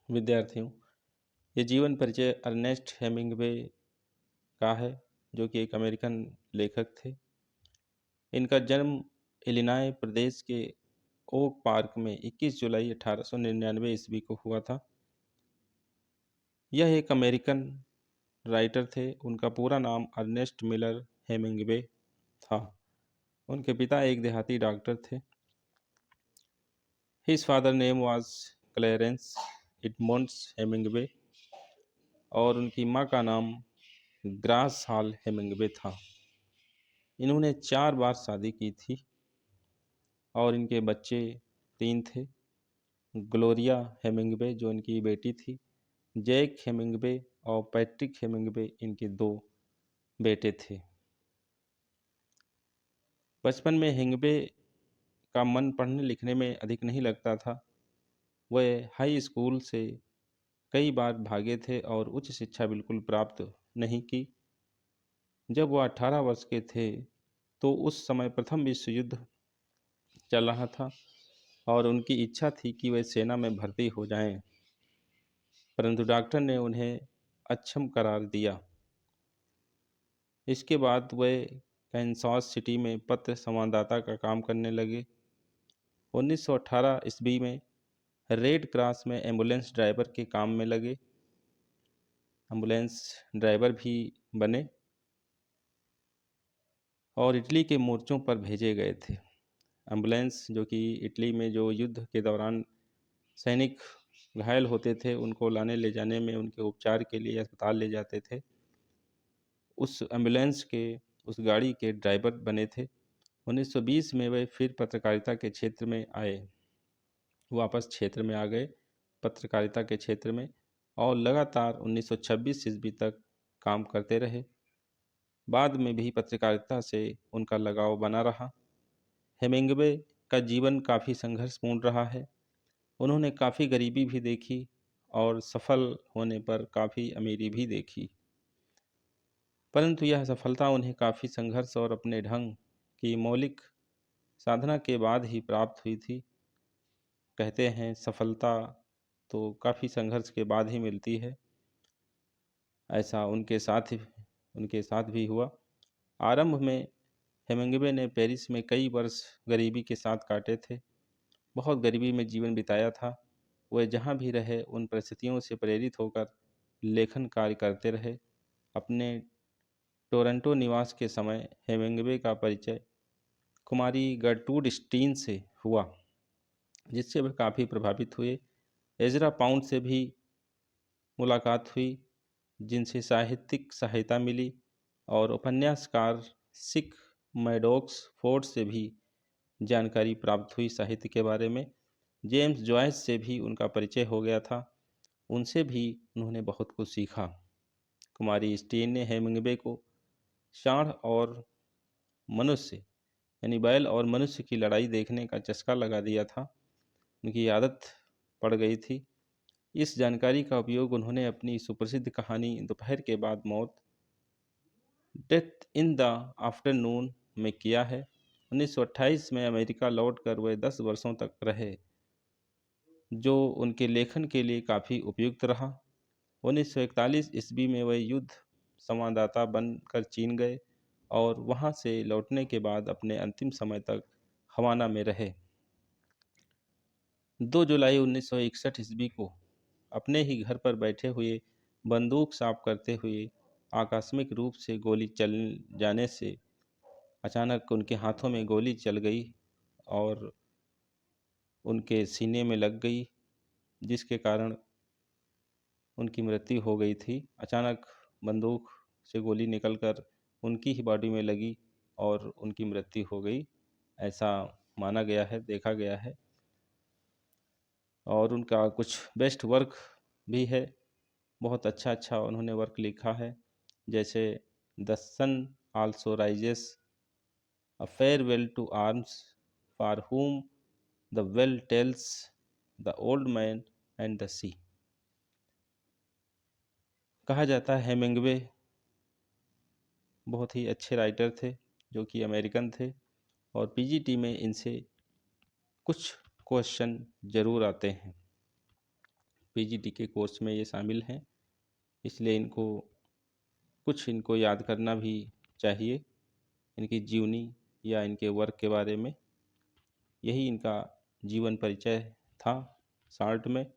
विद्यार्थियों, ये जीवन परिचय अर्नेस्ट हेमिंग्वे का है, जो कि एक अमेरिकन लेखक थे। इनका जन्म इलिनॉय प्रदेश के ओक पार्क में 21 जुलाई 1899 ईस्वी को हुआ था। यह एक अमेरिकन राइटर थे। उनका पूरा नाम अर्नेस्ट मिलर हेमिंग्वे था। उनके पिता एक देहाती डॉक्टर थे। His father name was Clarence Edmunds Hemingway और उनकी माँ का नाम ग्रास हॉल हेमिंग्वे था। इन्होंने 4 बार शादी की थी और इनके बच्चे 3 थे। ग्लोरिया हेमिंग्वे जो इनकी बेटी थी, जैक हेमिंग्वे और पैट्रिक हेमिंग्वे इनके 2 बेटे थे। बचपन में हेमिंग्वे का मन पढ़ने लिखने में अधिक नहीं लगता था। वह हाई स्कूल से कई बार भागे थे और उच्च शिक्षा बिल्कुल प्राप्त नहीं की। जब वह 18 वर्ष के थे तो उस समय प्रथम विश्व युद्ध चल रहा था और उनकी इच्छा थी कि वे सेना में भर्ती हो जाएं, परंतु डॉक्टर ने उन्हें अक्षम करार दिया। इसके बाद वे कैनसास सिटी में पत्र संवाददाता का काम करने लगे। 1918 ईस्वी में रेड क्रॉस में एम्बुलेंस ड्राइवर के काम में लगे। एम्बुलेंस ड्राइवर भी बने और इटली के मोर्चों पर भेजे गए थे। एम्बुलेंस जो कि इटली में जो युद्ध के दौरान सैनिक घायल होते थे, उनको लाने ले जाने में, उनके उपचार के लिए अस्पताल ले जाते थे, उस एम्बुलेंस के उस गाड़ी के ड्राइवर बने थे। 1920 में वे फिर पत्रकारिता के क्षेत्र में आए, वापस क्षेत्र में आ गए पत्रकारिता के क्षेत्र में, और लगातार 1926 ईस्वी तक काम करते रहे। बाद में भी पत्रकारिता से उनका लगाव बना रहा। हेमिंग्वे का जीवन काफ़ी संघर्षपूर्ण रहा है। उन्होंने काफ़ी गरीबी भी देखी और सफल होने पर काफ़ी अमीरी भी देखी, परंतु यह सफलता उन्हें काफ़ी संघर्ष और अपने ढंग की मौलिक साधना के बाद ही प्राप्त हुई थी। कहते हैं सफलता तो काफ़ी संघर्ष के बाद ही मिलती है। ऐसा उनके साथ भी हुआ। आरंभ में हेमिंग्वे ने पेरिस में कई वर्ष गरीबी के साथ काटे थे। बहुत गरीबी में जीवन बिताया था। वह जहाँ भी रहे उन परिस्थितियों से प्रेरित होकर लेखन कार्य करते रहे। अपने टोरंटो निवास के समय हेमिंग्वे का परिचय कुमारी गर्टूड स्टीन से हुआ, जिससे वह काफ़ी प्रभावित हुए। एजरा पाउंड से भी मुलाकात हुई, जिनसे साहित्यिक सहायता मिली, और उपन्यासकार सिक मैडॉक्स फोर्ड से भी जानकारी प्राप्त हुई साहित्य के बारे में। जेम्स जॉयस से भी उनका परिचय हो गया था, उनसे भी उन्होंने बहुत कुछ सीखा। कुमारी स्टीन ने हेमिंग्वे को सांड और मनुष्य यानी बैल और मनुष्य की लड़ाई देखने का चस्का लगा दिया था। उनकी आदत पड़ गई थी। इस जानकारी का उपयोग उन्होंने अपनी सुप्रसिद्ध कहानी दोपहर के बाद मौत, डेथ इन द आफ्टरनून में किया है। 1928 में अमेरिका लौटकर वे 10 वर्षों तक रहे, जो उनके लेखन के लिए काफ़ी उपयुक्त रहा। 1941 ईस्वी में वे युद्ध संवाददाता बनकर चीन गए और वहां से लौटने के बाद अपने अंतिम समय तक हवाना में रहे। 2 जुलाई 1961 ईस्वी को अपने ही घर पर बैठे हुए बंदूक साफ करते हुए आकस्मिक रूप से गोली चल जाने से अचानक उनके हाथों में गोली चल गई और उनके सीने में लग गई, जिसके कारण उनकी मृत्यु हो गई थी। अचानक बंदूक से गोली निकलकर उनकी ही बॉडी में लगी और उनकी मृत्यु हो गई, ऐसा माना गया है, देखा गया है। और उनका कुछ बेस्ट वर्क भी है, बहुत अच्छा अच्छा उन्होंने वर्क लिखा है, जैसे the sun also rises, a farewell to arms, for whom the bell tolls, the old man and the sea. कहा जाता है हेमिंग्वे बहुत ही अच्छे राइटर थे, जो कि अमेरिकन थे, और पीजीटी में इनसे कुछ क्वेश्चन जरूर आते हैं। पीजीडी के कोर्स में ये शामिल हैं, इसलिए इनको याद करना भी चाहिए, इनकी जीवनी या इनके वर्क के बारे में। यही इनका जीवन परिचय था शॉर्ट में।